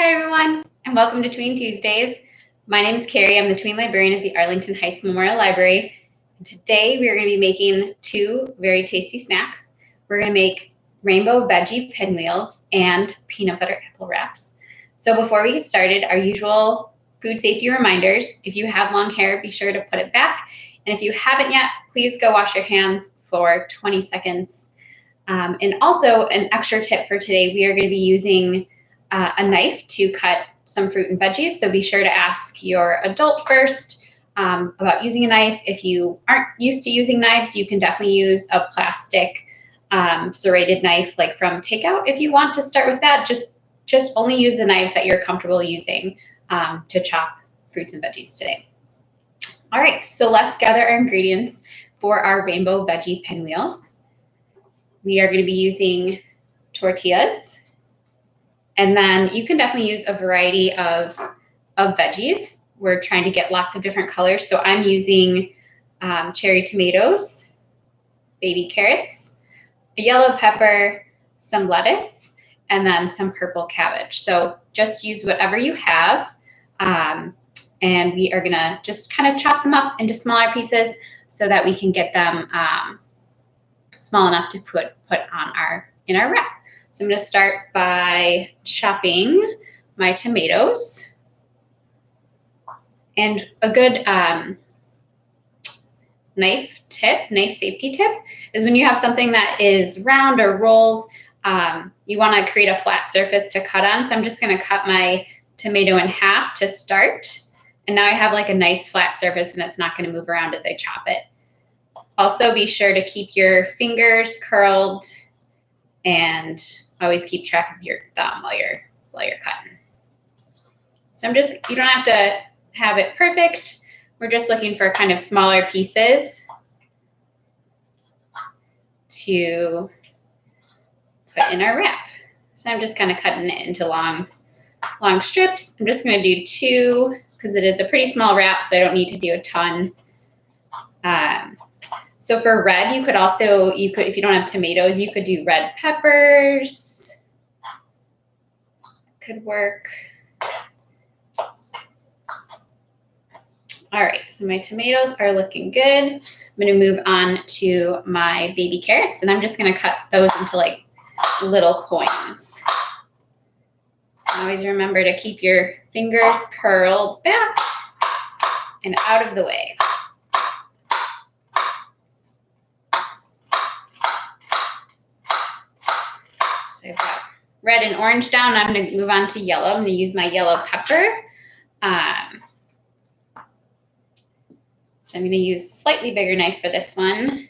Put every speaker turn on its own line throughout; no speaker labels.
Hi everyone, and welcome to Tween Tuesdays. My name is Carrie. I'm the Tween Librarian at the Arlington Heights Memorial Library. And today we are going to be making two very tasty snacks. We're going to make rainbow veggie pinwheels and peanut butter apple wraps. So before we get started, our usual food safety reminders. If you have long hair, be sure to put it back. And if you haven't yet, please go wash your hands for 20 seconds. And also an extra tip for today, we are going to be using a knife to cut some fruit and veggies. So be sure to ask your adult first about using a knife. If you aren't used to using knives, you can definitely use a plastic serrated knife like from takeout. If you want to start with that, just only use the knives that you're comfortable using to chop fruits and veggies today. All right, so let's gather our ingredients for our rainbow veggie pinwheels. We are going to be using tortillas. And then you can definitely use a variety of veggies. We're trying to get lots of different colors. So I'm using cherry tomatoes, baby carrots, a yellow pepper, some lettuce, and then some purple cabbage. So just use whatever you have. And we are gonna just kind of chop them up into smaller pieces so that we can get them small enough to put on in our wrap. So I'm going to start by chopping my tomatoes. And a good knife safety tip is when you have something that is round or rolls, you want to create a flat surface to cut on. So I'm just going to cut my tomato in half to start. And now I have like a nice flat surface and it's not going to move around as I chop it. Also be sure to keep your fingers curled and always keep track of your thumb while you're cutting. So you don't have to have it perfect. We're just looking for kind of smaller pieces to put in our wrap. So I'm just kind of cutting it into long strips. I'm just going to do two because it is a pretty small wrap, so I don't need to do a ton. So for red, you could if you don't have tomatoes, you could do red peppers. Could work. All right, so my tomatoes are looking good. I'm gonna move on to my baby carrots, and I'm just gonna cut those into like little coins. Always remember to keep your fingers curled back and out of the way. So I've got red and orange down. I'm going to move on to yellow. I'm going to use my yellow pepper. So I'm going to use a slightly bigger knife for this one.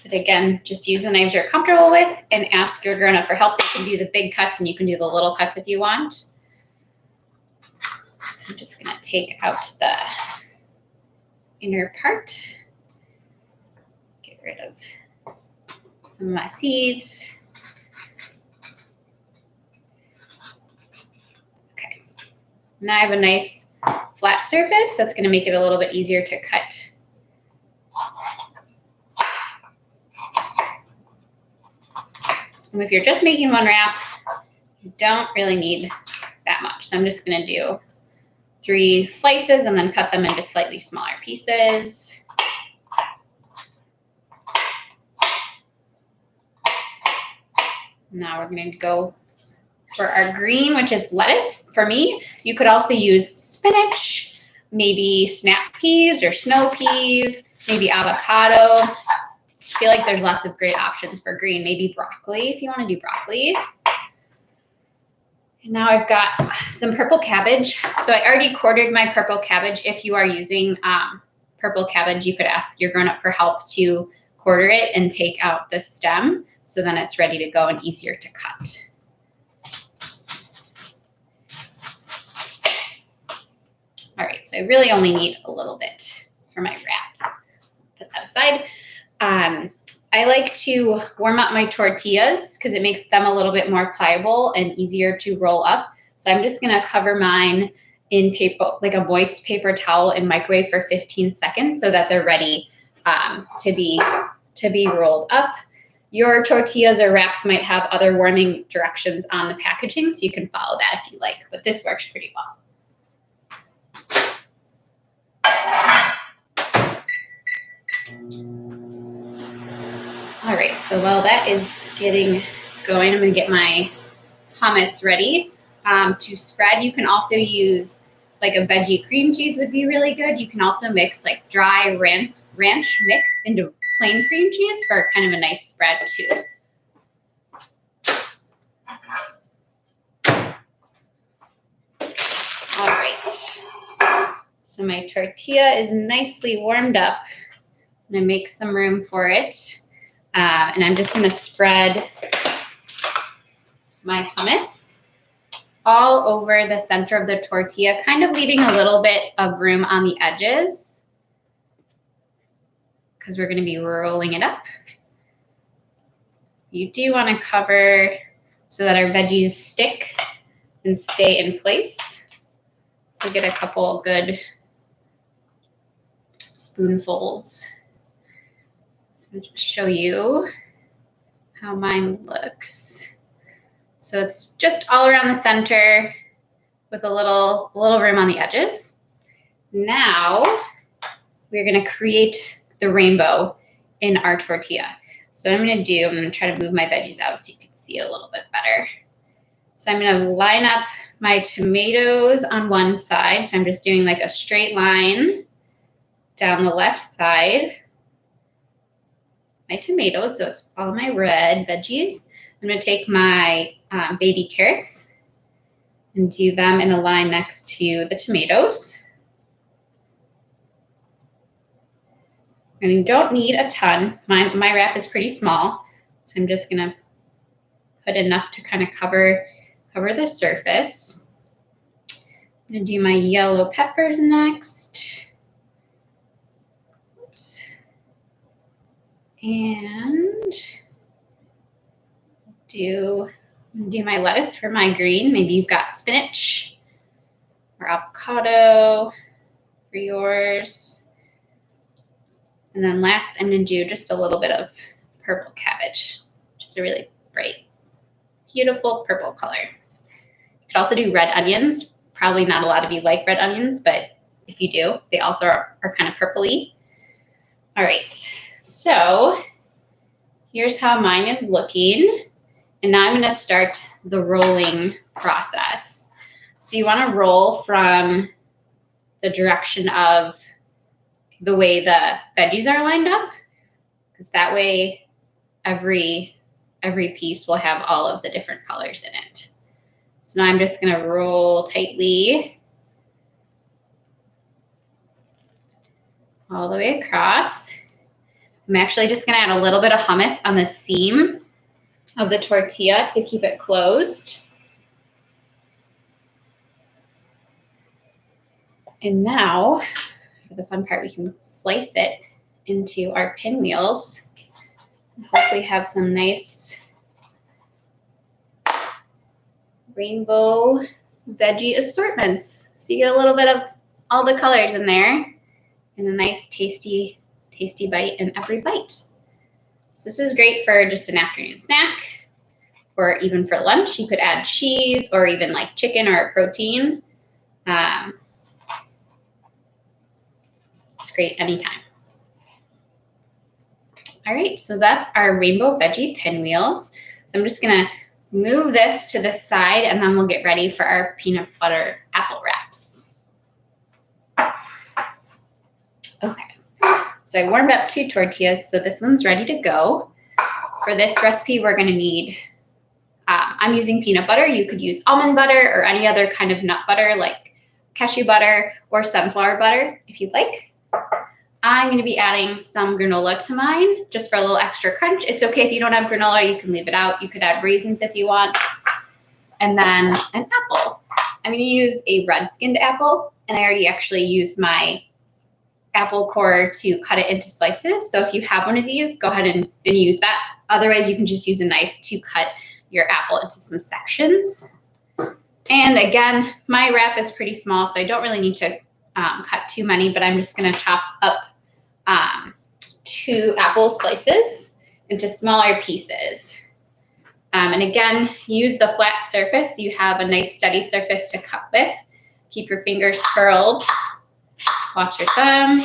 But again, just use the knives you're comfortable with and ask your grown-up for help. They can do the big cuts and you can do the little cuts if you want. So I'm just going to take out the inner part. Get rid of some of my seeds. Now I have a nice flat surface. That's going to make it a little bit easier to cut. And if you're just making one wrap, you don't really need that much. So I'm just going to do 3 slices and then cut them into slightly smaller pieces. Now we're going to go for our green, which is lettuce. For me, you could also use spinach, maybe snap peas or snow peas, maybe avocado. I feel like there's lots of great options for green. Maybe broccoli if you want to do broccoli. And now I've got some purple cabbage. So I already quartered my purple cabbage. If you are using purple cabbage, you could ask your grown-up for help to quarter it and take out the stem. So then it's ready to go and easier to cut. All right, so I really only need a little bit for my wrap. Put that aside. I like to warm up my tortillas because it makes them a little bit more pliable and easier to roll up. So I'm just gonna cover mine in paper, like a moist paper towel, and microwave for 15 seconds so that they're ready to be rolled up. Your tortillas or wraps might have other warming directions on the packaging, so you can follow that if you like, but this works pretty well. All right, so while that is getting going, I'm gonna get my hummus ready to spread. You can also use like a veggie cream cheese would be really good. You can also mix like dry ranch mix into plain cream cheese for kind of a nice spread too. All right, so my tortilla is nicely warmed up. I'm gonna make some room for it. And I'm just gonna spread my hummus all over the center of the tortilla, kind of leaving a little bit of room on the edges because we're gonna be rolling it up. You do wanna cover so that our veggies stick and stay in place. So get a couple good spoonfuls. So I'm gonna just show you how mine looks. So it's just all around the center with a little room on the edges. Now we're gonna create the rainbow in our tortilla. So what I'm gonna try to move my veggies out so you can see it a little bit better. So I'm gonna line up my tomatoes on one side. So I'm just doing like a straight line down the left side. My tomatoes, so it's all my red veggies. I'm gonna take my baby carrots and do them in a line next to the tomatoes. And you don't need a ton. My wrap is pretty small, so I'm just gonna put enough to kind of cover the surface. I'm gonna do my yellow peppers next. Oops. And do my lettuce for my green. Maybe you've got spinach or avocado for yours. And then last, I'm gonna do just a little bit of purple cabbage, which is a really bright, beautiful purple color. You could also do red onions. Probably not a lot of you like red onions, but if you do, they also are kind of purpley. All right, so here's how mine is looking. And now I'm gonna start the rolling process. So you wanna roll from the direction of the way the veggies are lined up, because that way every piece will have all of the different colors in it. So now I'm just gonna roll tightly all the way across. I'm actually just gonna add a little bit of hummus on the seam of the tortilla to keep it closed. And now, for the fun part, we can slice it into our pinwheels and hopefully have some nice rainbow veggie assortments. So you get a little bit of all the colors in there and a nice tasty bite in every bite. So this is great for just an afternoon snack, or even for lunch. You could add cheese or even like chicken or a protein. It's great anytime. All right, so that's our rainbow veggie pinwheels. So I'm just gonna move this to the side and then we'll get ready for our peanut butter apple wraps. Okay, so I warmed up 2 tortillas, so this one's ready to go. For this recipe, we're gonna need, I'm using peanut butter. You could use almond butter or any other kind of nut butter like cashew butter or sunflower butter if you'd like. I'm gonna be adding some granola to mine just for a little extra crunch. It's okay if you don't have granola, you can leave it out. You could add raisins if you want. And then an apple. I'm gonna use a red-skinned apple, and I already actually used my apple core to cut it into slices. So if you have one of these, go ahead and use that. Otherwise, you can just use a knife to cut your apple into some sections. And again, my wrap is pretty small, so I don't really need to cut too many, but I'm just gonna chop up 2 apple slices into smaller pieces. And again, use the flat surface so you have a nice steady surface to cut with. Keep your fingers curled. Watch your thumb.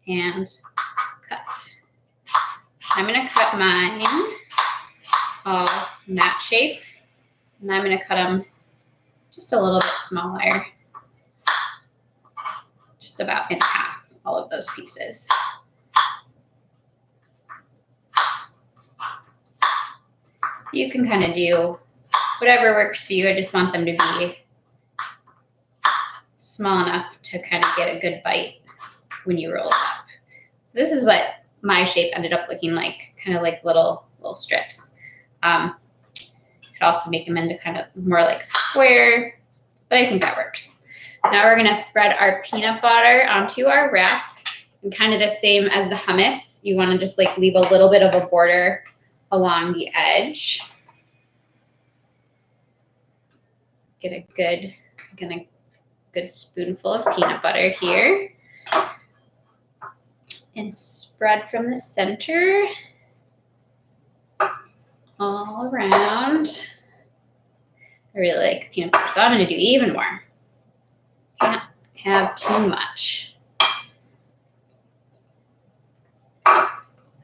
And cut. I'm going to cut mine all in that shape. And I'm going to cut them just a little bit smaller. Just about in half, all of those pieces. You can kind of do whatever works for you. I just want them to be small enough to kind of get a good bite when you roll it up. So this is what my shape ended up looking like, kind of like little strips. You could also make them into kind of more like square, but I think that works. Now we're gonna spread our peanut butter onto our wrap, and kind of the same as the hummus. You wanna just like leave a little bit of a border along the edge. Get a good spoonful of peanut butter here. And spread from the center all around. I really like peanut butter, so I'm gonna do even more. Can't have too much.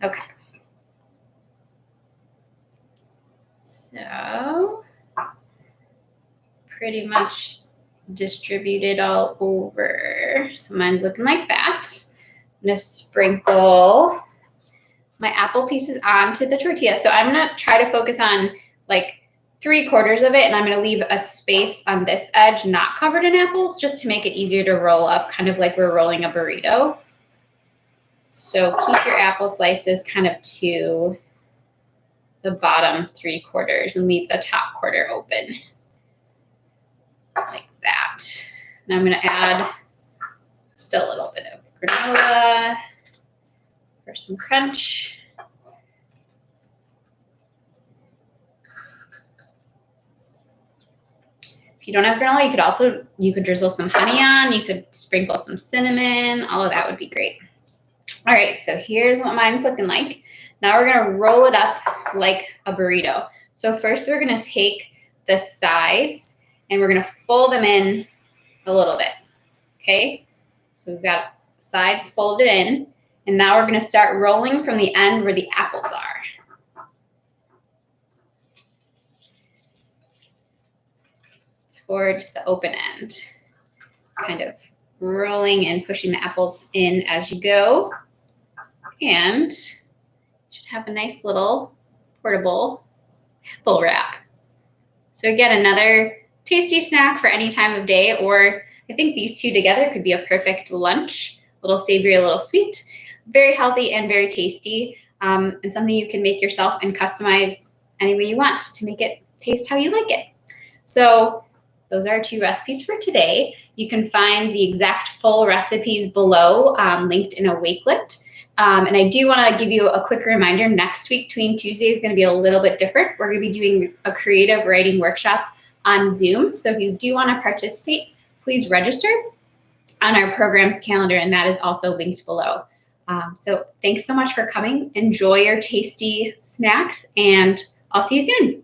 Okay. So it's pretty much distributed all over. So mine's looking like that. I'm gonna sprinkle my apple pieces onto the tortilla. So I'm gonna try to focus on like 3/4 of it, and I'm gonna leave a space on this edge not covered in apples just to make it easier to roll up, kind of like we're rolling a burrito. So keep your apple slices kind of to the bottom 3/4 and leave the top quarter open. Like that. Now I'm gonna add just a little bit of granola for some crunch. If you don't have granola, you could drizzle some honey on, you could sprinkle some cinnamon, all of that would be great. All right, so here's what mine's looking like. Now we're gonna roll it up like a burrito. So first we're gonna take the sides and we're gonna fold them in a little bit, okay? So we've got sides folded in, and now we're gonna start rolling from the end where the apples are. Towards the open end. Kind of rolling and pushing the apples in as you go. And you should have a nice little portable apple wrap. So again, another tasty snack for any time of day, or I think these two together could be a perfect lunch. A little savory, a little sweet, very healthy and very tasty, and something you can make yourself and customize any way you want to make it taste how you like it. So those are our 2 recipes for today. You can find the exact full recipes below, linked in a Wakelet. And I do want to give you a quick reminder, next week, Tween Tuesday is going to be a little bit different. We're going to be doing a creative writing workshop on Zoom. So if you do want to participate, please register on our program's calendar, and that is also linked below. So thanks so much for coming. Enjoy your tasty snacks, and I'll see you soon.